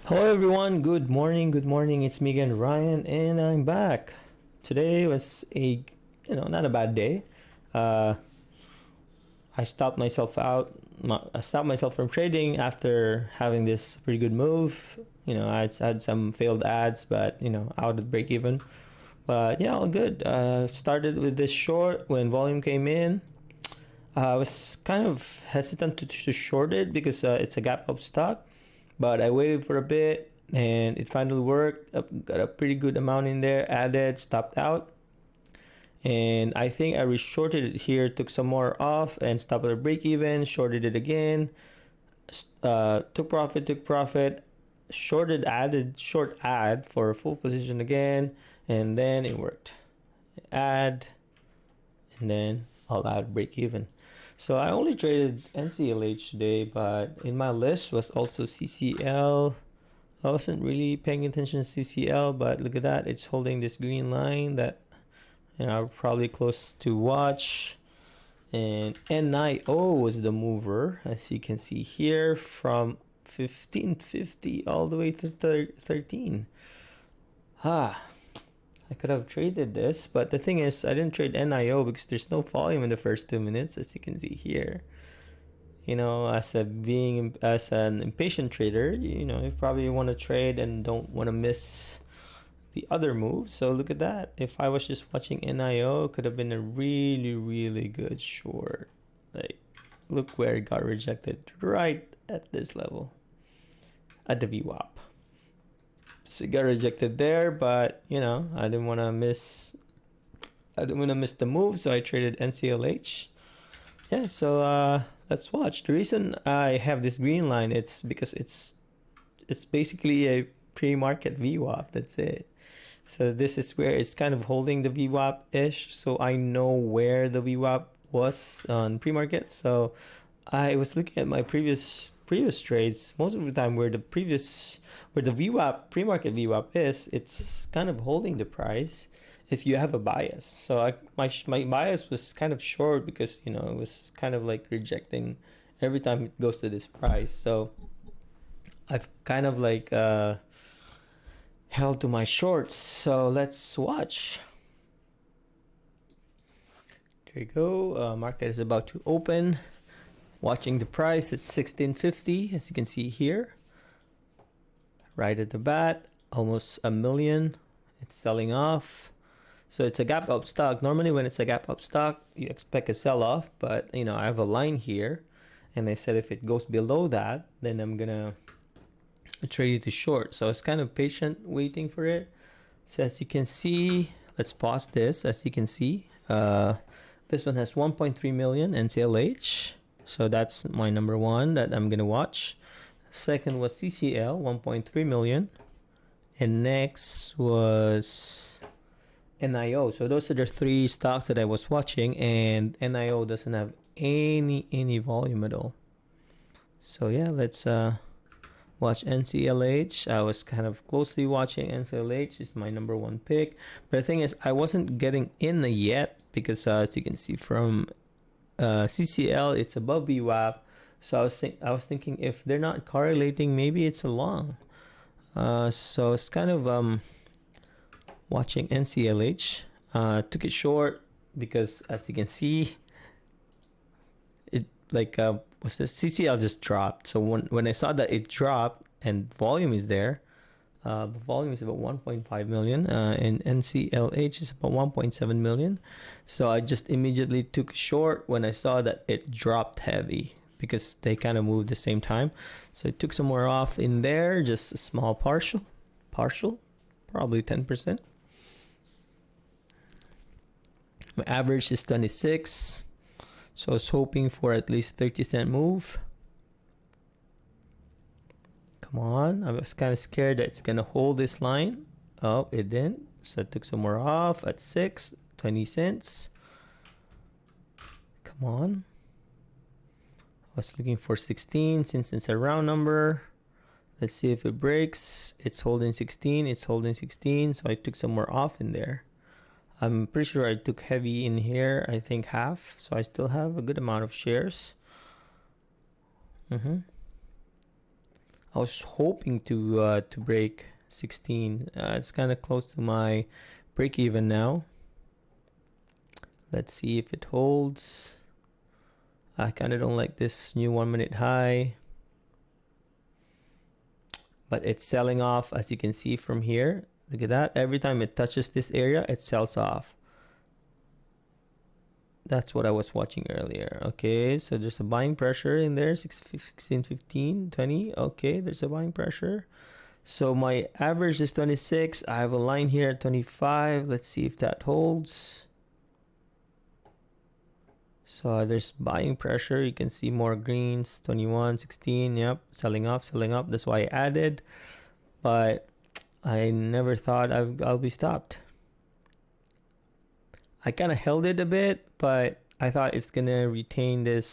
Hello everyone, good morning, it's me again, Ryan, and I'm back. Today was not a bad day. uh, I stopped myself I stopped myself from trading after having this pretty good move. I had some failed ads, but out at break even. But yeah, all good. Started with this short when volume came in. I was kind of hesitant to short it because it's a gap up stock, but I waited for a bit and it finally worked. Got a pretty good amount in there, added, stopped out, and I think I reshorted it here, took some more off and stopped at a break even, shorted it again, took profit, shorted, added, short add for a full position again, and then it worked. Add, and then all out break even. So I only traded NCLH today, but in my list was also CCL. I wasn't really paying attention to CCL, but look at that. It's holding this green line that I'll probably close to watch. And NIO was the mover, as you can see here, from 1550 all the way to 13. I could have traded this, but the thing is, I didn't trade NIO because there's no volume in the first 2 minutes, as you can see here. As an impatient trader, you probably want to trade and don't want to miss the other moves. So look at that. If I was just watching NIO, it could have been a really, really good short. Like, look where it got rejected, right at this level, at the VWAP. So it got rejected there, but I didn't want to miss. I didn't want to miss the move, so I traded NCLH. Yeah, so let's watch. The reason I have this green line, it's because it's basically a pre-market VWAP. That's it. So this is where it's kind of holding the VWAP-ish. So I know where the VWAP was on pre-market. So I was looking at my previous trades. Most of the time where the VWAP, pre-market VWAP is, it's kind of holding the price if you have a bias. So my bias was kind of short because it was kind of like rejecting every time it goes to this price. So I've kind of like held to my shorts. So let's watch. There you go. Market is about to open. Watching the price, it's 1650, as you can see here. Right at the bat, almost a million. It's selling off. So it's a gap up stock. Normally when it's a gap up stock, you expect a sell off, but I have a line here, and they said if it goes below that, then I'm gonna trade it to short. So it's kind of patient waiting for it. So as you can see, let's pause this. As you can see, this one has 1.3 million NCLH. So that's my number one that I'm gonna watch. Second was CCL, 1.3 million, and next was NIO. So those are the three stocks that I was watching, and NIO doesn't have any volume at all. So yeah, let's watch NCLH. I was kind of closely watching NCLH. It's my number one pick. But the thing is, I wasn't getting in yet because as you can see from CCL, it's above VWAP. So I was thinking if they're not correlating, maybe it's a long. So it's kind of watching NCLH. Took it short because as you can see, it was the CCL just dropped. So when I saw that it dropped and volume is there, the volume is about 1.5 million, and NCLH is about 1.7 million. So I just immediately took short when I saw that it dropped heavy because they kind of moved the same time. So I took some more off in there, just a small partial, probably 10%. My average is 26. So I was hoping for at least 30-cent move. Come on. I was kind of scared that it's going to hold this line. Oh, it didn't. So I took some more off at 20 cents. Come on. I was looking for 16 since it's a round number. Let's see if it breaks. It's holding 16. It's holding 16. So I took some more off in there. I'm pretty sure I took heavy in here. I think half. So I still have a good amount of shares. I was hoping to break 16. It's kind of close to my break even now. Let's see if it holds. I kind of don't like this new 1 minute high, but it's selling off, as you can see from here. Look at that. Every time it touches this area, it sells off. That's what I was watching earlier. Okay, so there's a buying pressure in there, 16, 15, 20. Okay, there's a buying pressure. So my average is 26. I have a line here at 25. Let's see if that holds. So there's buying pressure. You can see more greens, 21, 16. Yep, selling off, selling up. That's why I added. But I never thought I'll be stopped. I kind of held it a bit, but I thought it's going to retain this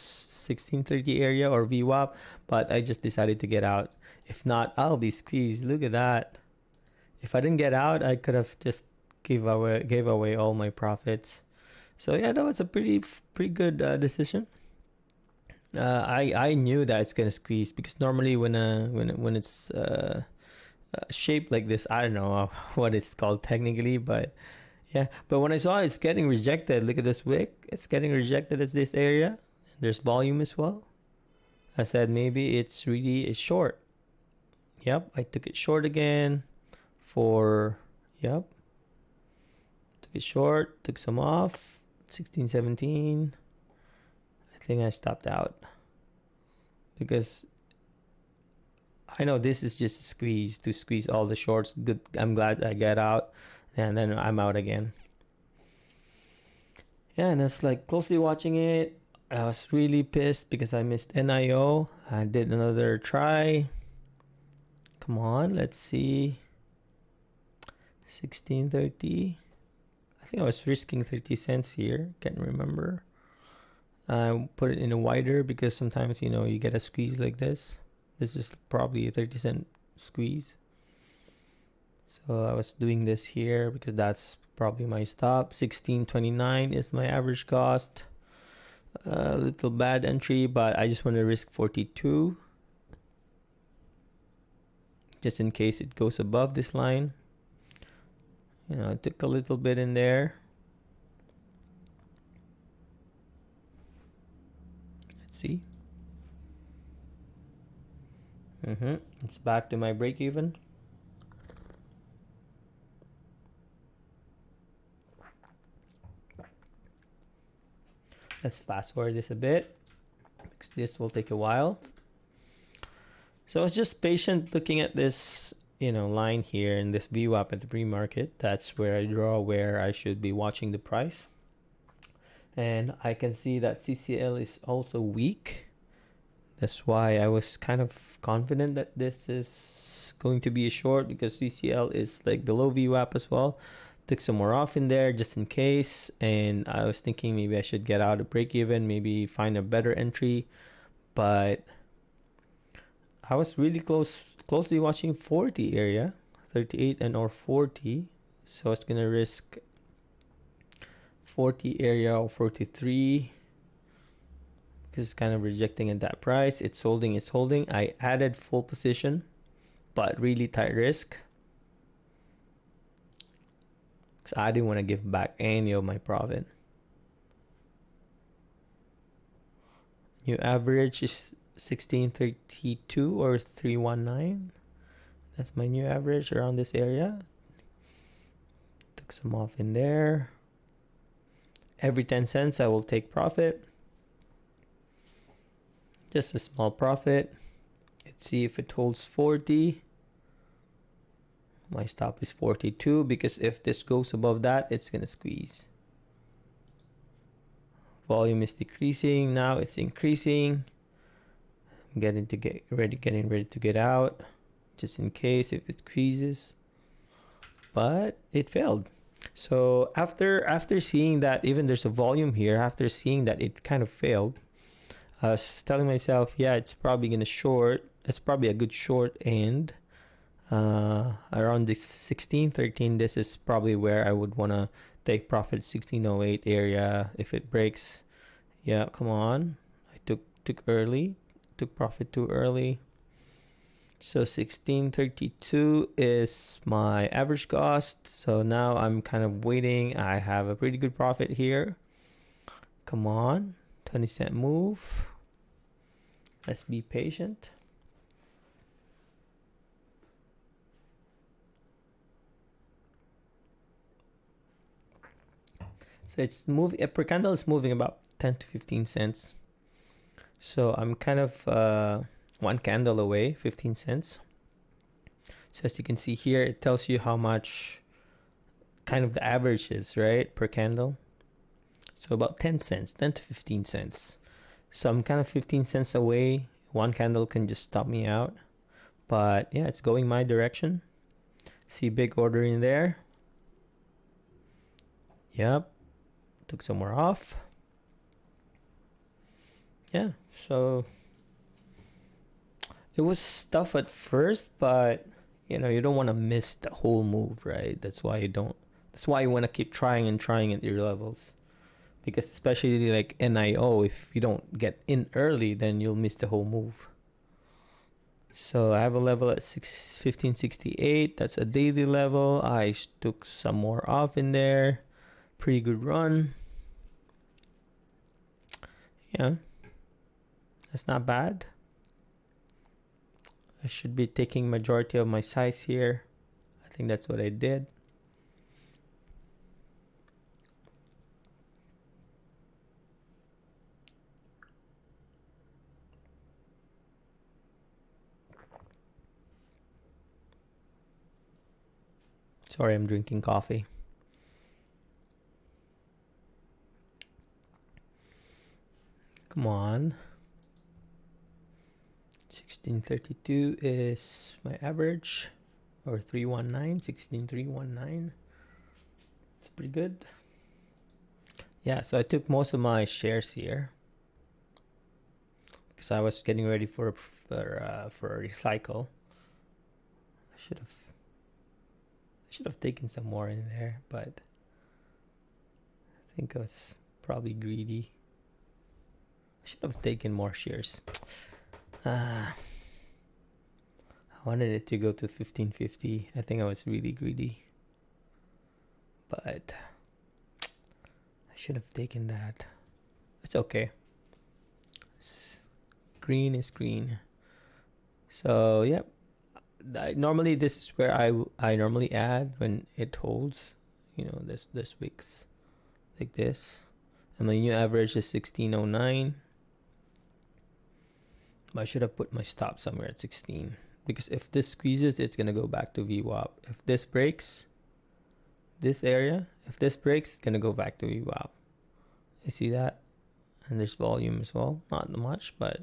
1630 area or VWAP, but I just decided to get out. If not, I'll be squeezed. Look at that. If I didn't get out, I could have just gave away all my profits. So yeah, that was a pretty good decision. I knew that it's gonna squeeze because normally when it's shaped like this, I don't know what it's called technically, but yeah. But when I saw it's getting rejected, look at this wick. It's getting rejected at this area. There's volume as well. I said maybe it's really a short. Yep, I took it short again for, yep. Took it short, took some off, 16, 17. I think I stopped out because I know this is just a squeeze to squeeze all the shorts. Good, I'm glad I get out, and then I'm out again. Yeah, and it's like closely watching it. I was really pissed because I missed NIO. I did another try. Come on, let's see. 1630. I think I was risking 30 cents here. Can't remember. I put it in a wider because sometimes you get a squeeze like this. This is probably a 30-cent squeeze. So I was doing this here because that's probably my stop. 16.29 is my average cost. A little bad entry, but I just want to risk 42 just in case it goes above this line. I took a little bit in there. Let's see. It's back to my break even. Let's fast forward this a bit because this will take a while. So I was just patient looking at this, line here in this VWAP at the pre-market. That's where I draw where I should be watching the price. And I can see that CCL is also weak. That's why I was kind of confident that this is going to be a short because CCL is like below VWAP as well. Took some more off in there just in case. And I was thinking maybe I should get out of break even, maybe find a better entry. But I was really closely watching 40 area, 38 and or 40. So I was going to risk 40 area or 43 because it's kind of rejecting at that price. It's holding. I added full position, but really tight risk because I didn't want to give back any of my profit. New average is 1632 or 319. That's my new average around this area. Took some off in there. Every 10 cents I will take profit. Just a small profit. Let's see if it holds 40. My stop is 42 because if this goes above that, it's gonna squeeze. Volume is decreasing. Now it's increasing. I'm getting ready to get out just in case if it squeezes. But it failed. So after seeing that even there's a volume here, after seeing that it kind of failed, I was telling myself, yeah, it's probably gonna short. It's probably a good short, and around the 1613, this is probably where I would wanna take profit. 1608 area if it breaks. Yeah, come on. I took profit too early. So 1632 is my average cost. So now I'm kind of waiting. I have a pretty good profit here. Come on, 20-cent move. Let's be patient. So it's moving, per candle is moving about 10 to 15 cents. So I'm kind of one candle away, 15 cents. So as you can see here, it tells you how much kind of the average is, right, per candle. So about 10 cents, 10 to 15 cents. So I'm kind of 15 cents away. One candle can just stop me out. But yeah, it's going my direction. See big order in there. Yep. Took some more off. Yeah, so it was tough at first, but you know, you don't want to miss the whole move, right? That's why you want to keep trying and trying at your levels. Because especially like NIO, if you don't get in early, then you'll miss the whole move. So I have a level at 1568. That's a daily level. I took some more off in there. Pretty good run. Yeah, that's not bad. I should be taking majority of my size here. I think that's what I did. Sorry, I'm drinking coffee. Come on. 1632 is my average, or 319, 16319. It's pretty good. Yeah, so I took most of my shares here because I was getting ready for a recycle. I should have taken some more in there, but I think I was probably greedy. I should have taken more shares. I wanted it to go to 1550. I think I was really greedy, but I should have taken that. It's okay. Green is green. So yeah, normally this is where I normally add when it holds. You know, this week's like this, and my new average is 1609. I should have put my stop somewhere at 16, because if this squeezes, it's gonna go back to VWAP. If this breaks this area, it's gonna go back to VWAP. You see that? And there's volume as well. Not much, but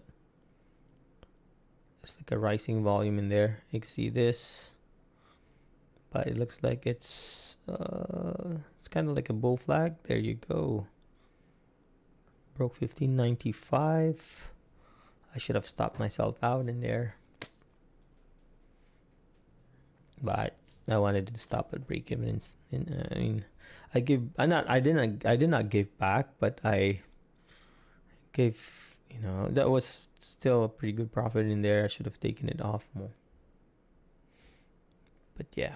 there's like a rising volume in there. You can see this, but it looks like it's kind of like a bull flag. There you go. Broke 1595. I should have stopped myself out in there, but I wanted to stop at break even. I did not give back, but I gave. You know, that was still a pretty good profit in there. I should have taken it off more. But yeah.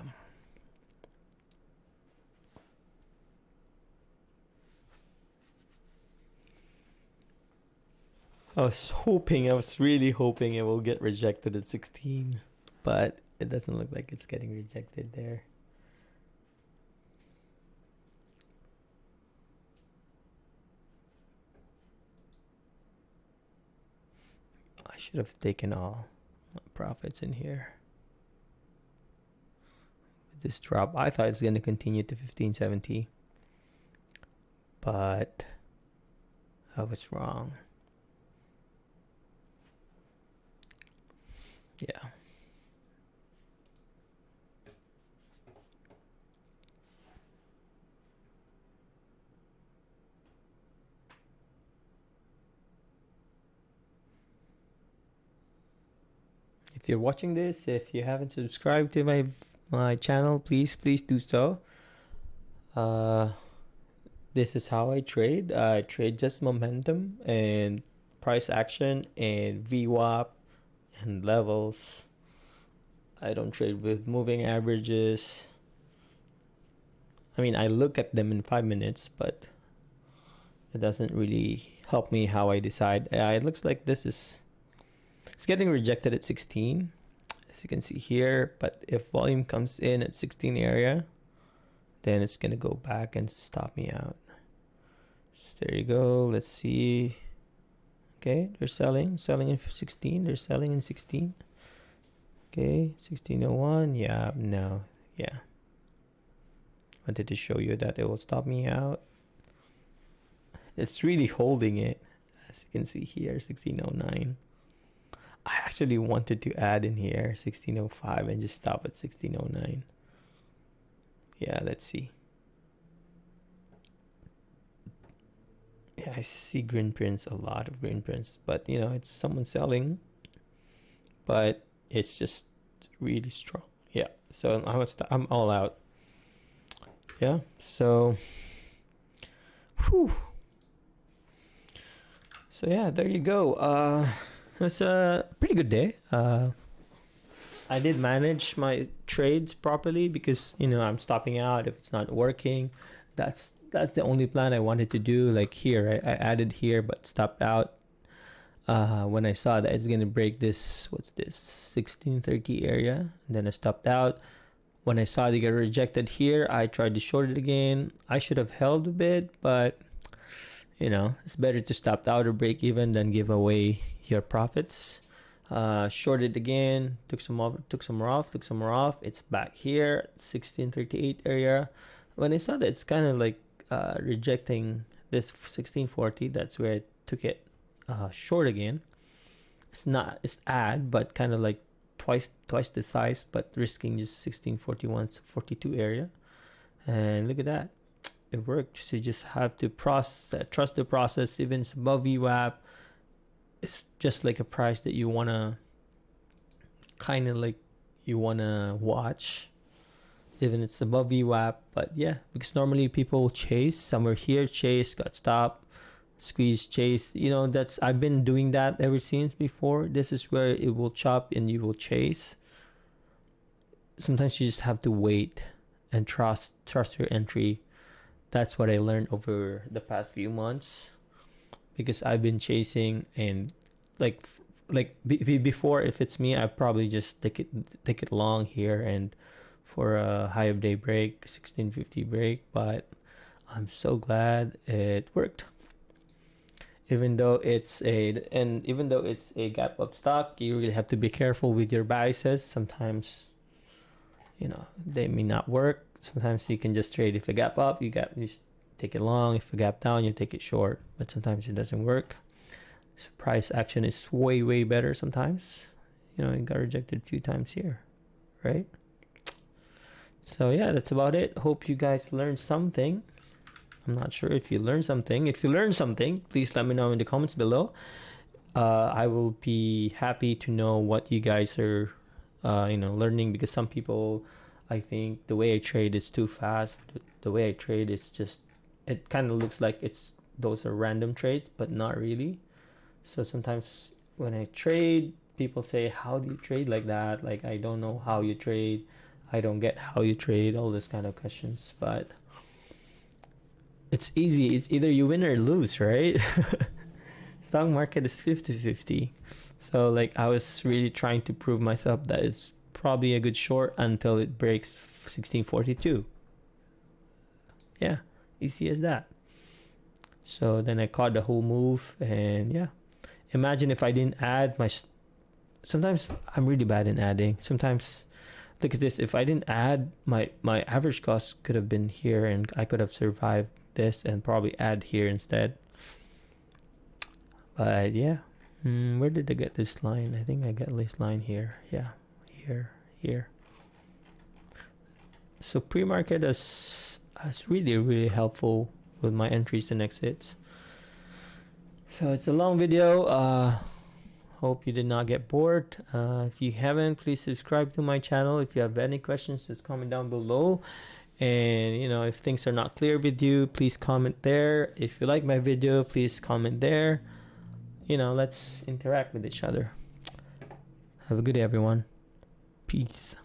I was really hoping it will get rejected at 16, but it doesn't look like it's getting rejected there. I should have taken all my profits in here. With this drop, I thought it's going to continue to 1570, but I was wrong. Yeah. If you're watching this, if you haven't subscribed to my channel, please do so. This is how I trade. I trade just momentum and price action and VWAP and levels. I don't trade with moving averages. I mean, I look at them in 5 minutes, but it doesn't really help me how I decide. It looks like it's getting rejected at 16, as you can see here. But if volume comes in at 16 area, then it's gonna go back and stop me out. So there you go. Let's see. Okay, they're selling in 16. They're selling in 16. Okay, 1601. Yeah, no, yeah. Wanted to show you that it will stop me out. It's really holding it, as you can see here, 1609. I actually wanted to add in here 1605 and just stop at 1609. Yeah, let's see. Yeah, I see green prints, a lot of green prints, but you know, it's someone selling, but it's just really strong. Yeah, so I'm all out. Yeah, so whew. So yeah, there you go. It's a pretty good day. I did manage my trades properly because, you know, I'm stopping out if it's not working. That's the only plan I wanted to do. Like here, I added here but stopped out when I saw that it's gonna break this, what's this, 1630 area, and then I stopped out. When I saw it get rejected here, I tried to short it again. I should have held a bit, but you know, it's better to stop out or break even than give away your profits. Shorted again, took some more off. It's back here, 1638 area. When I saw that it's kind of like rejecting this 1640, that's where I took it short again. It's add, but kind of like twice the size, but risking just 1641 to 42 area. And look at that, it worked. So you just have to trust the process. Even it's above VWAP, it's just like a price that you wanna watch, even it's above VWAP. But yeah, because normally people chase somewhere here, chase, got stopped, squeeze, chase. You know, I've been doing that ever since before. This is where it will chop and you will chase. Sometimes you just have to wait and trust your entry. That's what I learned over the past few months, because I've been chasing, and before, if it's me, I probably just take it long here and for a high of day break, 1650 break. But I'm so glad it worked. Even though it's a gap up stock, you really have to be careful with your biases. Sometimes, you know, they may not work. Sometimes you can just trade. If a gap up, you just take it long. If a gap down, you take it short. But sometimes it doesn't work. So price action is way better sometimes. You know, it got rejected a few times here, right? So yeah, that's about it. Hope you guys learned something. I'm not sure if you learned something. If you learned something, please let me know in the comments below. I will be happy to know what you guys are learning, because some people, I think the way I trade is too fast. The way I trade is just, it kind of looks like those are random trades, but not really. So sometimes when I trade, people say, how do you trade like that? Like, I don't know how you trade. I don't get how you trade, all this kind of questions. But it's easy. It's either you win or lose, right? Stock market is 50-50. So like, I was really trying to prove myself that it's probably a good short until it breaks 1642. Yeah, easy as that. So then I caught the whole move, and yeah, imagine if I didn't add sometimes I'm really bad in adding. Sometimes, look at this, if I didn't add, my average cost could have been here, and I could have survived this and probably add here instead. But yeah, where did I get this line? I think I got this line here. Yeah, here. So pre-market is really helpful with my entries and exits. So it's a long video. Hope you did not get bored. If you haven't, please subscribe to my channel. If you have any questions, just comment down below. And you know, if things are not clear with you, please comment there. If you like my video, please comment there. You know, let's interact with each other. Have a good day, everyone. Peace.